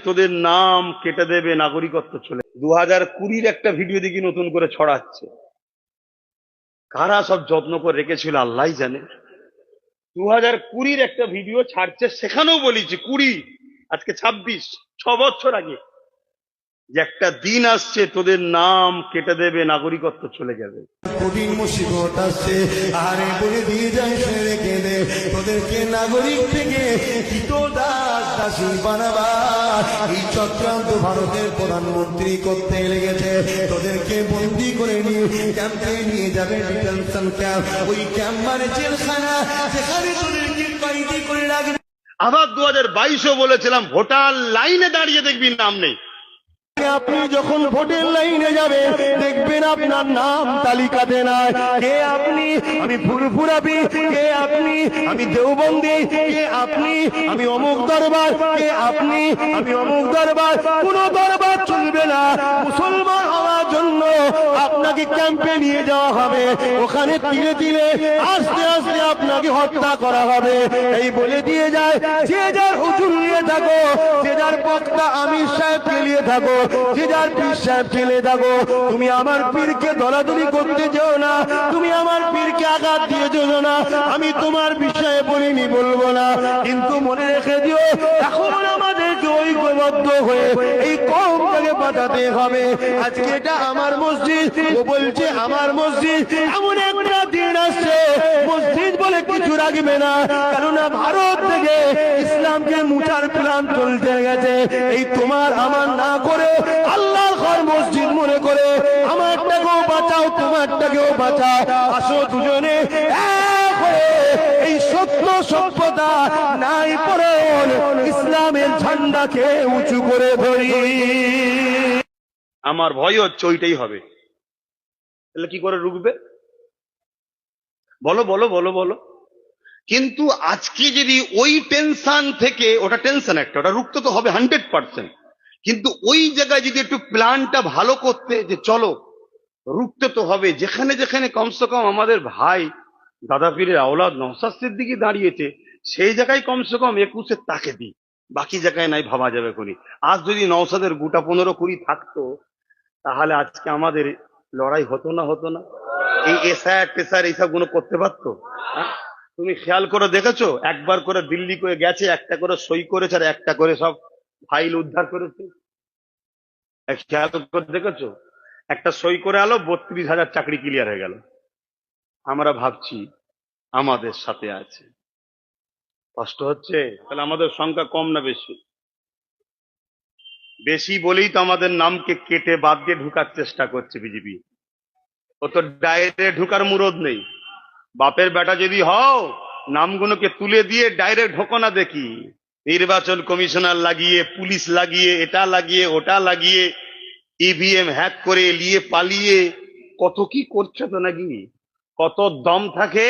তোদের নাম কেটে দেবে, নাগরিকত্ব চলে 2020-র একটা ভিডিও দেখি নতুন করে ছড়াচ্ছে। কারা সব যত্ন করে রেখেছিল আল্লাহ জানে। 2020-র একটা ভিডিও ছাড়ছে, সেখানেও বলেছি 20, আজকে 26, 6 বছর আগে, যে একটা দিন আসছে তোদের নাম কেটে দেবে, নাগরিকত্ব চলে যাবে। কঠিন মুসিবত আসছে, আরে বলে দিয়ে যায় সে রেখে দে, তোদেরকে নাগরিক থেকে দাসী বানাবা। এই চক্রান্ত ভারতের প্রধানমন্ত্রী করতে লেগেছে। তোদেরকে বন্দি করে নিয়ে ক্যাম্পে নিয়ে যাবে, ডিটেনশন ক্যাম্প। ওই ক্যাম্প মানে জেলখানা, সেখানে তোদেরকে কয়েদি করে রাখবে। আবার 2022-ও বলেছিলাম ভোটার লাইনে দাঁড়িয়ে দেখবি নাম নেই। আপনি যখন ভোটের লাইনে যাবে দেখবেন আপনার নাম তালিকাতে নাই। কে আপনি? আমি ফুরফুরাবি। কে আপনি? আমি দেওবন্দি। কে আপনি? আমি অমুক দরবার। কে আপনি? আমি অমুক দরবার। কোন দরবার চলবে না। মুসলমান হওয়ার জন্য আপনাকে ক্যাম্পে নিয়ে যাওয়া হবে, ওখানে তিলে তিলে আস্তে আস্তে আপনাকে হত্যা করা হবে। এই বলে দিয়ে যায়, যে যার হুজুর নিয়ে থাকো, যে যার বক্তা আমির সাহেবকে নিয়ে থাকো, যে যার পীর সাহেব ছেলে থাকো, তুমি আমার পীরকে দলাদলি করতে যেও না, তুমি আমার পীরকে আঘাত দিয়ে যেও না। আমি তোমার বিষয়ে বলিনি, বলবো না, কিন্তু মনে রেখে দিও, এখন আমাদেরকে ঐক্যবদ্ধ হয়ে এই কওমটাকে বাঁচাতে হবে। আজকে এটা আমার মসজিদ, ও বলছে আমার মসজিদ। এমন একটা দিন আসছে মসজিদ বলে কিছু রাখবে না, কেননা ভারত থেকে ইসলামকে মুছার প্ল্যান চলতে গেছে। এই তোমার আমার না করে আল্লাহর ঘর মসজিদ মনে করে আমারটাকেও বাঁচাও, তোমারটাকেও বাঁচাও। আসো দুজনে এক হয়ে এই সত্য সভ্যতা নাই পরে ইসলামের ঝান্ডাকে উঁচু করে ধরি। আমার ভয় হচ্ছে ওইটাই হবে। তাহলে কি করে রুখবে? বলো বলো বলো বলো। কিন্তু আজকে যদি ওই টেনশন থেকে, ওটা টেনশন একটা, ওটা রুখতে তো হবে 100%, কিন্তু ওই জায়গায় যদি একটু প্ল্যানটা ভালো করতে, যে চলো রুখতে তো হবে, যেখানে যেখানে কমসে কম আমাদের ভাই দাদা পীরের আওলাদ নওশাদ সিদ্দিকী দাঁড়িয়েছে, সেই জায়গায় কমসে কম 21-এ তাকে দিই, বাকি জায়গায় নাই ভাবা যাবে করি। আজ যদি নওশাদের গোটা 15-20 থাকতো, তাহলে আজকে আমাদের লড়াই হতো না, হতো না। এই এসআর টেসার এইসব গুলো করতে পারতো? হ্যাঁ? তুমি খেয়াল করে দেখেছো, একবার করে দিল্লি করে গেছে, একটা করে সই করেছে, আর একটা করে সব ফাইল উদ্ধার করেছে। খেয়াল করে দেখেছো, একটা সই করে আলো 32,000 চাকরি ক্লিয়ার হয়ে গেল। আমরা ভাবছি আমাদের সাথে আছে। কষ্ট হচ্ছে? তাহলে আমাদের সংখ্যা কম না বেশি? বেশি বলেই তো আমাদের নামকে কেটে বাদ দিয়ে ঢুকার চেষ্টা করছে বিজেপি। ও তো ডাইরেক্ট ঢুকার মুরদ নেই। বাপের বেটা যদি হও, নামগুলোকে তুলে দিয়ে ডাইরেক্ট ঢোকো না দেখি। নির্বাচন কমিশনার লাগিয়ে, পুলিশ লাগিয়ে, এটা লাগিয়ে, ওটা লাগিয়ে, ইভিএম হ্যাক করে নিয়ে পালিয়ে কত কি করছে তো নাকি। কত দম থাকে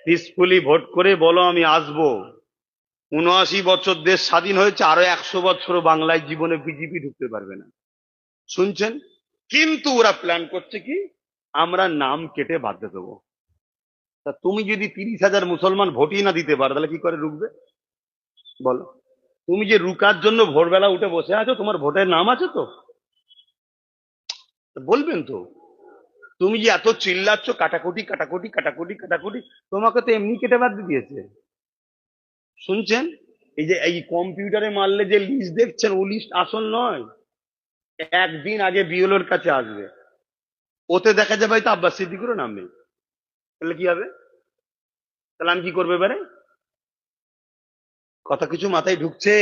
পিসফুলি ভোট করে বলো আমি আসবো। 79 বছর দেশ স্বাধীন হয়েছে, আরো 100 বছর বাংলায় জীবনে বিজেপি ঢুকতে পারবে না, শুনছেন? কিন্তু ওরা প্ল্যান করছে কি, আমরা নাম কেটে বাদ দেবো। তা তুমি যদি 30,000 মুসলমান ভোটই না দিতে পারো, তাহলে কি করে রুখবে বলো? তুমি যে রুকার জন্য ভোরবেলা উঠে বসে আছো, তোমার ভোটের নাম আছে তো? বলবেন তো। তুমি যে এত চিল্লাচ্ছ কাটাকুটি কাটাকুটি কাটাকুটি কাটাকুটি, তোমাকে তো এমনি কেটে বাদ দিয়ে দিয়েছে, শুনছেন? এই যে এই কম্পিউটারে মারলে যে লিস্ট দেখছেন, ও লিস্ট আসল নয়। একদিন আগে বিএলওর কাছে আসবে, ওতে দেখা যাবে হয়তো আব্বাস সিদ্দিকুরও নাম নেই। তাহলে কি হবে? তাহলে আমি কি করবো এবারে? কথা কিছু মাথায় ঢুকছে?